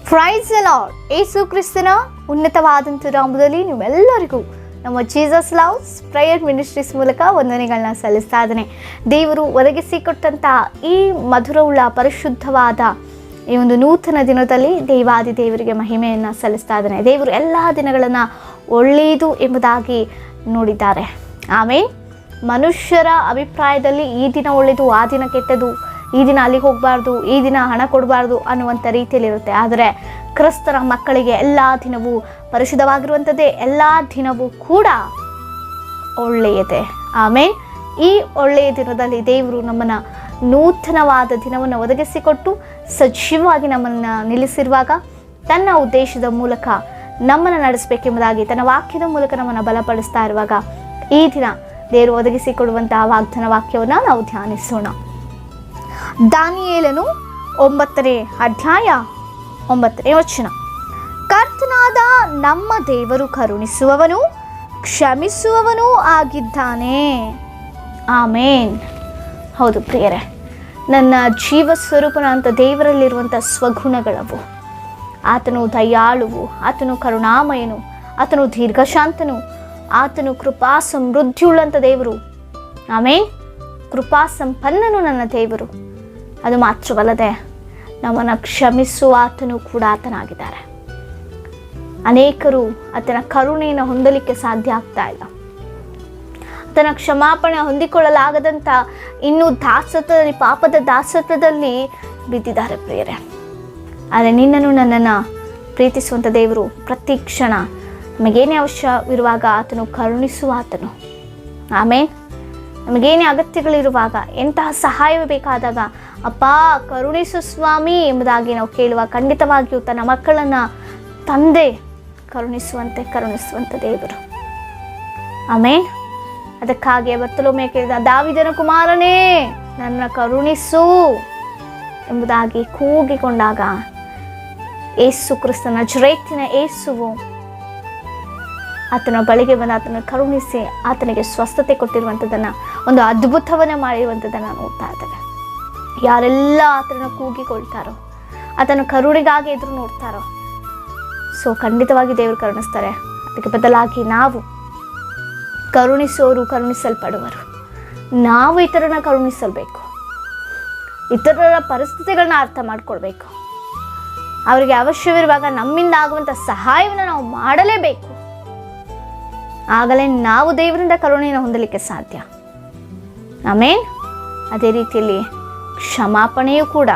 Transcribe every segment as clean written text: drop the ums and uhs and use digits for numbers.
Price the lord. ಯೇಸು ಕ್ರಿಸ್ತನ ಉನ್ನತವಾದಂಥ ನಾಮದಲ್ಲಿ ನೀವೆಲ್ಲರಿಗೂ ನಮ್ಮ ಜೀಸಸ್ ಲವ್ಸ್ ಪ್ರೇಯರ್ ಮಿನಿಸ್ಟ್ರೀಸ್ ಮೂಲಕ ವಂದನೆಗಳನ್ನ ಸಲ್ಲಿಸ್ತಾ ಇದ್ದೇನೆ. ದೇವರು ಒದಗಿಸಿಕೊಟ್ಟಂತಹ ಈ ಮಧುರವುಳ್ಳ ಪರಿಶುದ್ಧವಾದ ಈ ಒಂದು ನೂತನ ದಿನದಲ್ಲಿ ದೇವಾದಿ ದೇವರಿಗೆ ಮಹಿಮೆಯನ್ನು ಸಲ್ಲಿಸ್ತಾ ಇದ್ದೇನೆ. ದೇವರು ಎಲ್ಲ ದಿನಗಳನ್ನು ಒಳ್ಳೆಯದು ಎಂಬುದಾಗಿ ನೋಡಿದ್ದಾರೆ. ಆಮೇಲೆ ಮನುಷ್ಯರ ಅಭಿಪ್ರಾಯದಲ್ಲಿ ಈ ದಿನ ಒಳ್ಳೆಯದು, ಆ ದಿನ ಕೆಟ್ಟದು, ಈ ದಿನ ಅಲ್ಲಿಗೆ ಹೋಗಬಾರ್ದು, ಈ ದಿನ ಹಣ ಕೊಡಬಾರ್ದು ಅನ್ನುವಂಥ ರೀತಿಯಲ್ಲಿರುತ್ತೆ. ಆದರೆ ಕ್ರಿಸ್ತರ ಮಕ್ಕಳಿಗೆ ಎಲ್ಲ ದಿನವೂ ಪರಿಶುದ್ಧವಾಗಿರುವಂಥದ್ದೇ, ಎಲ್ಲ ದಿನವೂ ಕೂಡ ಒಳ್ಳೆಯದೇ. ಆಮೇಲೆ ಈ ಒಳ್ಳೆಯ ದಿನದಲ್ಲಿ ದೇವರು ನಮ್ಮನ್ನು ನೂತನವಾದ ದಿನವನ್ನು ಒದಗಿಸಿಕೊಟ್ಟು ಸಜೀವವಾಗಿ ನಮ್ಮನ್ನು ನಿಲ್ಲಿಸಿರುವಾಗ ತನ್ನ ಉದ್ದೇಶದ ಮೂಲಕ ನಮ್ಮನ್ನು ನಡೆಸಬೇಕೆಂಬುದಾಗಿ ತನ್ನ ವಾಕ್ಯದ ಮೂಲಕ ನಮ್ಮನ್ನು ಬಲಪಡಿಸ್ತಾ ಇರುವಾಗ ಈ ದಿನ ದೇವರು ಒದಗಿಸಿಕೊಡುವಂತಹ ವಾಗ್ದಾನ ವಾಕ್ಯವನ್ನು ನಾವು ಧ್ಯಾನಿಸೋಣ. ದಾನಿಯೇಲನು 9ನೇ ಅಧ್ಯಾಯ 9ನೇ ವಚನ. ಕರ್ತನಾದ ನಮ್ಮ ದೇವರು ಕರುಣಿಸುವವನು ಕ್ಷಮಿಸುವವನೂ ಆಗಿದ್ದಾನೆ. ಆಮೇನ್. ಹೌದು ಪ್ರಿಯರೇ, ನನ್ನ ಜೀವ ಸ್ವರೂಪನಂತ ದೇವರಲ್ಲಿರುವಂಥ ಸ್ವಗುಣಗಳವು. ಆತನು ದಯಾಳುವು, ಆತನು ಕರುಣಾಮಯನು, ಆತನು ದೀರ್ಘಶಾಂತನು, ಆತನು ಕೃಪಾ ಸಮೃದ್ಧಿಯುಳ್ಳಂಥ ದೇವರು. ಆಮೇನ್. ಕೃಪಾ ಸಂಪನ್ನನು ನನ್ನ ದೇವರು. ಅದು ಮಾತ್ರವಲ್ಲದೆ ನಮ್ಮನ್ನು ಕ್ಷಮಿಸುವ ಆತನು ಕೂಡ ಆತನಾಗಿದ್ದಾರೆ. ಅನೇಕರು ಆತನ ಕರುಣೆಯನ್ನು ಹೊಂದಲಿಕ್ಕೆ ಸಾಧ್ಯ ಆಗ್ತಾ ಇಲ್ಲ. ಆತನ ಕ್ಷಮಾಪಣೆ ಹೊಂದಿಕೊಳ್ಳಲಾಗದಂಥ ಇನ್ನೂ ದಾಸತ್ವದಲ್ಲಿ, ಪಾಪದ ದಾಸತ್ವದಲ್ಲಿ ಬಿದ್ದಿದ್ದಾರೆ ಪ್ರಿಯರೇ. ಆದರೆ ನಿನ್ನನ್ನು ನನ್ನನ್ನು ಪ್ರೀತಿಸುವಂಥ ದೇವರು ಪ್ರತಿ ಕ್ಷಣ ನಮಗೇನೇ ಅವಶ್ಯವಿರುವಾಗ ಆತನು ಕರುಣಿಸುವ ಆತನು. ಆಮೇಲೆ ನಮಗೇನೇ ಅಗತ್ಯಗಳಿರುವಾಗ, ಎಂತಹ ಸಹಾಯವೇ ಬೇಕಾದಾಗ ಅಪ್ಪ ಕರುಣಿಸು ಸ್ವಾಮಿ ಎಂಬುದಾಗಿ ನಾವು ಕೇಳುವ, ಖಂಡಿತವಾಗಿಯೂ ತನ್ನ ಮಕ್ಕಳನ್ನು ತಂದೆ ಕರುಣಿಸುವಂಥ ದೇವರು. ಆಮೇಲೆ ಅದಕ್ಕಾಗಿ ಬರ್ತಲೋಮೆ ಕೇಳಿದ, ದಾವಿದನ ಕುಮಾರನೇ ನನ್ನ ಕರುಣಿಸು ಎಂಬುದಾಗಿ ಕೂಗಿಕೊಂಡಾಗ ಯೇಸು ಕ್ರಿಸ್ತನ ನಜರೇತಿನ ಯೇಸುವು ಆತನ ಬಳಿಗೆ ಬಂದು ಆತನ ಕರುಣಿಸಿ ಆತನಿಗೆ ಸ್ವಸ್ಥತೆ ಕೊಟ್ಟಿರುವಂಥದ್ದನ್ನು, ಒಂದು ಅದ್ಭುತವನ್ನು ಮಾಡಿರುವಂಥದ್ದನ್ನು ನೋಡ್ತಾ ಇದ್ದೇವೆ. ಯಾರೆಲ್ಲ ಆತನ ಕೂಗಿಕೊಳ್ತಾರೋ, ಆತನ ಕರುಣಿಗಾಗಿ ಎದುರು ನೋಡ್ತಾರೋ, ಸೊ ಖಂಡಿತವಾಗಿ ದೇವರು ಕರುಣಿಸ್ತಾರೆ. ಅದಕ್ಕೆ ಬದಲಾಗಿ ನಾವು ಕರುಣಿಸೋರು ಕರುಣಿಸಲ್ಪಡುವರು. ನಾವು ಇತರನ ಕರುಣಿಸಬೇಕು, ಇತರರ ಪರಿಸ್ಥಿತಿಗಳನ್ನ ಅರ್ಥ ಮಾಡ್ಕೊಳ್ಬೇಕು. ಅವರಿಗೆ ಅವಶ್ಯವಿರುವಾಗ ನಮ್ಮಿಂದ ಆಗುವಂಥ ಸಹಾಯವನ್ನು ನಾವು ಮಾಡಲೇಬೇಕು. ಆಗಲೇ ನಾವು ದೇವರಿಂದ ಕರುಣೆಯನ್ನು ಹೊಂದಲಿಕ್ಕೆ ಸಾಧ್ಯ. ಆಮೇನ್. ಅದೇ ರೀತಿಯಲ್ಲಿ ಕ್ಷಮಾಪಣೆಯೂ ಕೂಡ,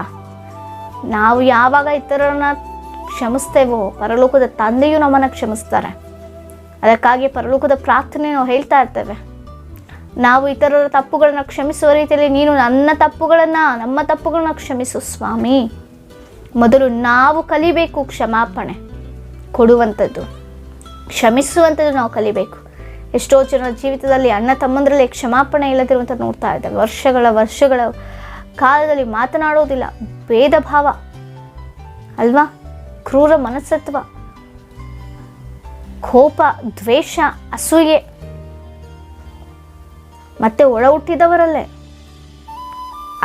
ನಾವು ಯಾವಾಗ ಇತರರನ್ನ ಕ್ಷಮಿಸ್ತೇವೋ ಪರಲೋಕದ ತಂದೆಯೂ ನಮ್ಮನ್ನು ಕ್ಷಮಿಸ್ತಾರೆ. ಅದಕ್ಕಾಗಿ ಪರಲೋಕದ ಪ್ರಾರ್ಥನೆ ನಾವು ಹೇಳ್ತಾ ಇರ್ತೇವೆ. ನಾವು ಇತರರ ತಪ್ಪುಗಳನ್ನ ಕ್ಷಮಿಸುವ ರೀತಿಯಲ್ಲಿ ನೀನು ನಮ್ಮ ತಪ್ಪುಗಳನ್ನ ಕ್ಷಮಿಸು ಸ್ವಾಮಿ. ಮೊದಲು ನಾವು ಕಲಿಬೇಕು ಕ್ಷಮಾಪಣೆ ಕೊಡುವಂಥದ್ದು, ಕ್ಷಮಿಸುವಂಥದ್ದು ನಾವು ಕಲಿಬೇಕು. ಎಷ್ಟೋ ಜನರ ಜೀವಿತದಲ್ಲಿ ಅಣ್ಣ ತಮ್ಮಂದರಲ್ಲಿ ಕ್ಷಮಾಪಣೆ ಇಲ್ಲದಿರುವಂಥದ್ದು ನೋಡ್ತಾ ಇದ್ದೇವೆ. ವರ್ಷಗಳ ಕಾಲದಲ್ಲಿ ಮಾತನಾಡೋದಿಲ್ಲ, ಭೇದ ಭಾವ ಅಲ್ವಾ, ಕ್ರೂರ ಮನಸ್ತತ್ವ, ಕೋಪ, ದ್ವೇಷ, ಅಸೂಯೆ, ಮತ್ತೆ ಒಳ ಹುಟ್ಟಿದವರಲ್ಲೇ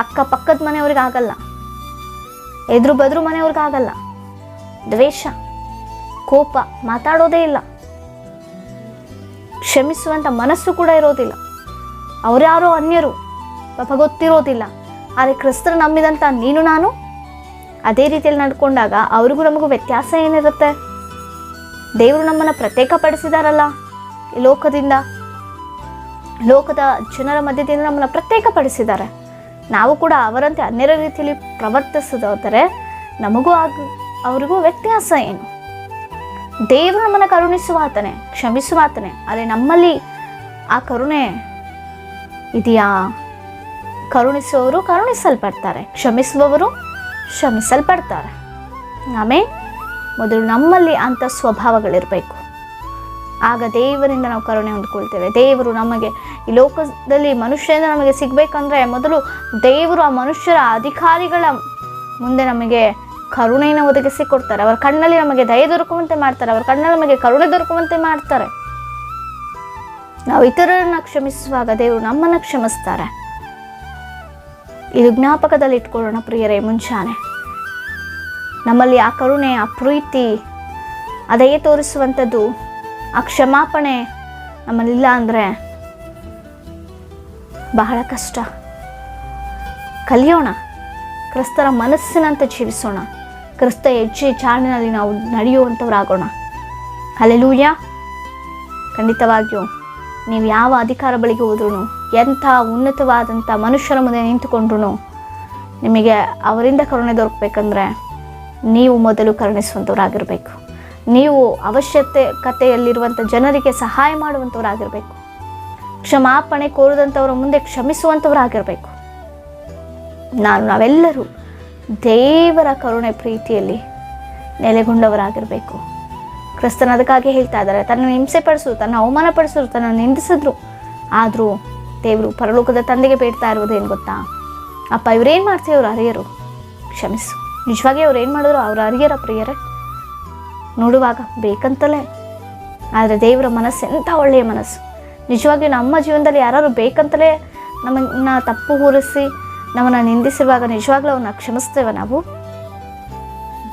ಅಕ್ಕಪಕ್ಕದ ಮನೆಯವ್ರಿಗಾಗಲ್ಲ, ಎದುರು ಬದ್ರು ಮನೆಯವ್ರಿಗಾಗಲ್ಲ. ದ್ವೇಷ, ಕೋಪ, ಮಾತಾಡೋದೇ ಇಲ್ಲ, ಕ್ಷಮಿಸುವಂಥ ಮನಸ್ಸು ಕೂಡ ಇರೋದಿಲ್ಲ. ಅವರ್ಯಾರೋ ಅನ್ಯರು, ಪಾಪ ಗೊತ್ತಿರೋದಿಲ್ಲ. ಆದರೆ ಕ್ರಿಸ್ತರು ನಂಬಿದಂಥ ನೀನು ನಾನು ಅದೇ ರೀತಿಯಲ್ಲಿ ನಡ್ಕೊಂಡಾಗ ಅವ್ರಿಗೂ ನಮಗೂ ವ್ಯತ್ಯಾಸ ಏನಿರುತ್ತೆ? ದೇವರು ನಮ್ಮನ್ನು ಪ್ರತ್ಯೇಕಪಡಿಸಿದಾರಲ್ಲ ಈ ಲೋಕದ ಜನರ ಮಧ್ಯದಿಂದ ನಮ್ಮನ್ನು ಪ್ರತ್ಯೇಕಪಡಿಸಿದ್ದಾರೆ. ನಾವು ಕೂಡ ಅವರಂತೆ ಅನ್ಯರ ರೀತಿಯಲ್ಲಿ ಪ್ರವರ್ತಿಸೋದಾದರೆ ನಮಗೂ ಅವ್ರಿಗೂ ವ್ಯತ್ಯಾಸ ಏನು? ದೇವರು ನಮ್ಮನ್ನು ಕರುಣಿಸುವಾತನೇ, ಕ್ಷಮಿಸುವಾತನೇ. ಆದರೆ ನಮ್ಮಲ್ಲಿ ಆ ಕರುಣೆ ಇದೆಯಾ? ಕರುಣಿಸುವವರು ಕರುಣಿಸಲ್ಪಡ್ತಾರೆ, ಕ್ಷಮಿಸುವವರು ಕ್ಷಮಿಸಲ್ಪಡ್ತಾರೆ. ಆಮೇಲೆ ಮೊದಲು ನಮ್ಮಲ್ಲಿ ಅಂಥ ಸ್ವಭಾವಗಳಿರಬೇಕು. ಆಗ ದೇವರಿಂದ ನಾವು ಕರುಣೆ ಹೊಂದ್ಕೊಳ್ತೇವೆ. ದೇವರು ನಮಗೆ ಈ ಲೋಕದಲ್ಲಿ ಮನುಷ್ಯರಿಂದ ನಮಗೆ ಸಿಗಬೇಕಂದ್ರೆ ಮೊದಲು ದೇವರು ಆ ಮನುಷ್ಯರ ಅಧಿಕಾರಿಗಳ ಮುಂದೆ ನಮಗೆ ಕರುಣೆಯನ್ನು ಒದಗಿಸಿ ಕೊಡ್ತಾರೆ. ಅವರ ಕಣ್ಣಲ್ಲಿ ನಮಗೆ ದಯೆ ದೊರಕುವಂತೆ ಮಾಡ್ತಾರೆ, ಅವರ ಕಣ್ಣಲ್ಲಿ ನಮಗೆ ಕರುಣೆ ದೊರಕುವಂತೆ ಮಾಡ್ತಾರೆ. ನಾವು ಇತರರನ್ನ ಕ್ಷಮಿಸುವಾಗ ದೇವರು ನಮ್ಮನ್ನು ಕ್ಷಮಿಸ್ತಾರೆ. ಇದು ಜ್ಞಾಪಕದಲ್ಲಿ ಇಟ್ಕೊಳ್ಳೋಣ ಪ್ರಿಯರೇ. ಮುಂಚಾನೆ ನಮ್ಮಲ್ಲಿ ಆ ಕರುಣೆ, ಆ ಪ್ರೀತಿ, ಆ ದಯೆ ತೋರಿಸುವಂಥದ್ದು, ಆ ಕ್ಷಮಾಪಣೆ ನಮ್ಮಲ್ಲಿಲ್ಲ ಅಂದರೆ ಬಹಳ ಕಷ್ಟ. ಕಲಿಯೋಣ, ಕ್ರಿಸ್ತರ ಮನಸ್ಸಿನಂತೆ ಜೀವಿಸೋಣ, ಕ್ರಿಸ್ತ ಹೆಜ್ಜೆ ಚಾಳಿನಲ್ಲಿ ನಾವು ನಡೆಯುವಂಥವರಾಗೋಣ. ಹಲ್ಲೆಲೂಯಾ. ಖಂಡಿತವಾಗಿಯೂ ನೀವು ಯಾವ ಅಧಿಕಾರ ಬಳಿಗೆ ಹೋದ್ರೂ, ಎಂಥ ಉನ್ನತವಾದಂಥ ಮನುಷ್ಯರ ಮುಂದೆ ನಿಂತುಕೊಂಡ್ರು, ನಿಮಗೆ ಅವರಿಂದ ಕರುಣೆ ದೊರಕಬೇಕಂದ್ರೆ ನೀವು ಮೊದಲು ಕರುಣಿಸುವಂಥವರಾಗಿರಬೇಕು. ನೀವು ಅವಶ್ಯಕತೆಯಲ್ಲಿರುವಂಥ ಜನರಿಗೆ ಸಹಾಯ ಮಾಡುವಂಥವರಾಗಿರಬೇಕು. ಕ್ಷಮಾಪಣೆ ಕೋರಿದಂಥವರ ಮುಂದೆ ಕ್ಷಮಿಸುವಂಥವರಾಗಿರಬೇಕು. ನಾವೆಲ್ಲರೂ ದೇವರ ಕರುಣೆ ಪ್ರೀತಿಯಲ್ಲಿ ನೆಲೆಗೊಂಡವರಾಗಿರಬೇಕು. ಕ್ರಿಸ್ತನ ಅದಕ್ಕಾಗಿ ಹೇಳ್ತಾ ಇದ್ದಾರೆ, ತನ್ನ ಹಿಂಸೆ ಪಡಿಸಿದ್ರು, ತನ್ನ ಅವಮಾನ ಪಡಿಸಿದ್ರು, ತನ್ನ ನಿಂದಿಸಿದ್ರು, ಆದರೂ ದೇವರು ಪರಲೋಕದ ತಂದೆಗೆ ಬೇಡ್ತಾ ಇರೋದೇನು ಗೊತ್ತಾ? ಅಪ್ಪ, ಇವ್ರೇನು ಮಾಡ್ತೀವಿ, ಅವ್ರು ಅರಿಯರು, ಕ್ಷಮಿಸು. ನಿಜವಾಗಿ ಅವ್ರು ಏನು ಮಾಡಿದ್ರು, ಅವ್ರು ಅರಿಯರ ಪ್ರಿಯರೇ ನೋಡುವಾಗ ಬೇಕಂತಲೇ. ಆದರೆ ದೇವರ ಮನಸ್ಸು ಎಂಥ ಒಳ್ಳೆಯ ಮನಸ್ಸು. ನಿಜವಾಗಿಯೂ ನಮ್ಮ ಜೀವನದಲ್ಲಿ ಯಾರು ಬೇಕಂತಲೇ ನಮ್ಮನ್ನು ತಪ್ಪು ಹೊರಿಸಿ ನಮ್ಮನ್ನು ನಿಂದಿಸಿರುವಾಗ ನಿಜವಾಗ್ಲೂ ಅವನ್ನ ಕ್ಷಮಿಸ್ತೇವೆ. ನಾವು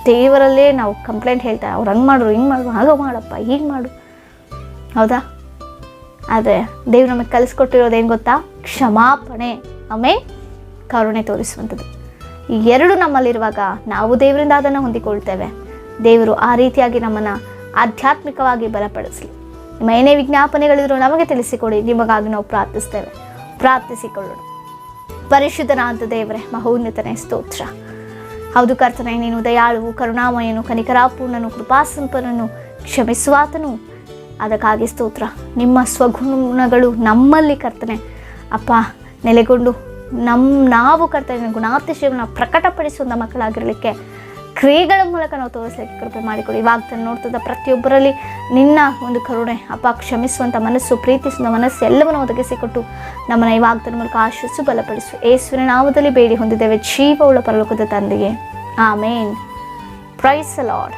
ದೇವರಲ್ಲೇ ನಾವು ಕಂಪ್ಲೇಂಟ್ ಹೇಳ್ತಾರೆ, ಅವ್ರು ಹಂಗೆ ಮಾಡ್ರು, ಹಿಂಗೆ ಮಾಡು, ಹಾಗೆ ಮಾಡಪ್ಪ, ಹೀಗೆ ಮಾಡು, ಹೌದಾ? ಆದರೆ ದೇವ್ರು ನಮಗೆ ಕಲಿಸ್ಕೊಟ್ಟಿರೋದೇನು ಗೊತ್ತಾ? ಕ್ಷಮಾಪಣೆ, ಆಮೇಲೆ ಕರುಣೆ ತೋರಿಸುವಂಥದ್ದು. ಈ ಎರಡು ನಮ್ಮಲ್ಲಿರುವಾಗ ನಾವು ದೇವರಿಂದ ಅದನ್ನು ಹೊಂದಿಕೊಳ್ತೇವೆ. ದೇವರು ಆ ರೀತಿಯಾಗಿ ನಮ್ಮನ್ನು ಆಧ್ಯಾತ್ಮಿಕವಾಗಿ ಬಲಪಡಿಸಲಿ. ನಿಮ್ಮ ಏನೇ ವಿಜ್ಞಾಪನೆಗಳಿದ್ರು ನಮಗೆ ತಿಳಿಸಿಕೊಡಿ, ನಿಮಗಾಗಿ ನಾವು ಪ್ರಾರ್ಥಿಸ್ತೇವೆ. ಪ್ರಾರ್ಥಿಸಿಕೊಳ್ಳೋಣ. ಪರಿಶುದ್ಧನಾದ ದೇವರೇ, ಮಹೋನ್ನತನೇ, ಸ್ತೋತ್ರ. ಹೌದು ಕರ್ತನೇ, ನೀನು ದಯಾಳುವು, ಕರುಣಾಮಯನು, ಕನಿಕರಾಪೂರ್ಣನು, ಕೃಪಾಸಂಪನ್ನನು, ಕ್ಷಮಿಸುವಾತನು. ಅದಕ್ಕಾಗಿ ಸ್ತೋತ್ರ. ನಿಮ್ಮ ಸ್ವಗುಣಗಳು ನಮ್ಮಲ್ಲಿ ಕರ್ತನೆ ಅಪ್ಪ ನೆಲೆಗೊಂಡು ನಾವು ಕರ್ತನೆ ಗುಣಾತಿಶಯವನ್ನು ಪ್ರಕಟಪಡಿಸುವಂಥ ಮಕ್ಕಳಾಗಿರಲಿಕ್ಕೆ ಕ್ರಿಯೆಗಳ ಮೂಲಕ ನಾವು ತೋರಿಸಲಿಕ್ಕೆ ಕೃಪೆ ಮಾಡಿಕೊಡಿ. ಇವಾಗ ನೋಡ್ತಿದ್ದ ಪ್ರತಿಯೊಬ್ಬರಲ್ಲಿ ನಿನ್ನ ಒಂದು ಕರುಣೆ ಅಪ್ಪ, ಕ್ಷಮಿಸುವಂಥ ಮನಸ್ಸು, ಪ್ರೀತಿಸುವಂಥ ಮನಸ್ಸು ಎಲ್ಲವನ್ನು ಒದಗಿಸಿಕೊಟ್ಟು ನಮ್ಮನ್ನು ಇವಾಗ ಮೂಲಕ ಆಶಿಸು, ಬಲಪಡಿಸು. ಯೇಸುವಿನ ನಾಮದಲ್ಲಿ ಬೇಡಿ ಹೊಂದಿದ್ದೇವೆ, ಜೀವವುಳ್ಳ ಪರಲೋಕದ ತಂದೆಗೆ. ಆಮೇನ್. Praise the lord.